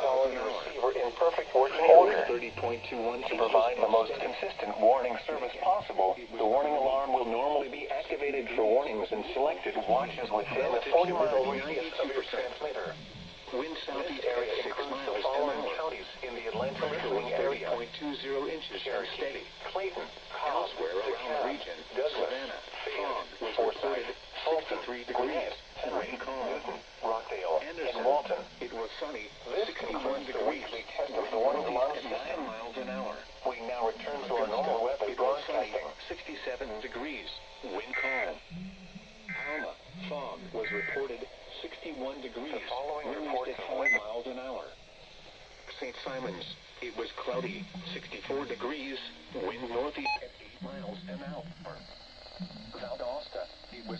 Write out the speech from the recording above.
quality receiver in perfect working order. To provide the most consistent warning service possible, the warning alarm will normally be activated for warnings in selected watches within a 40-mile radius of your transmitter. Wind southeast area at 6 includes the miles an following hour. counties in the Atlanta Pressure listening area: 30.20 inches and steady. Clayton, Cobb, Elsewhere around the region, Douglas, Savannah, Fayette, fog was Forsyth, reported Fulton, 63 degrees. Henry, Wind calm. Newton, Rockdale, Anderson, and Walton. it was sunny, This 61 concludes the degrees. weekly test of the warning alarm Northeast at 9 system. miles an hour. We now return to our normal weather It was sunny, broadcasting. 67 degrees. Wind calm. Alma, fog was reported 61 degrees. The following Winds reports at of 5 weather. miles an hour. St. Simons, it was cloudy, 64 degrees. Wind northeast at 8 miles an hour. Valdosta, it was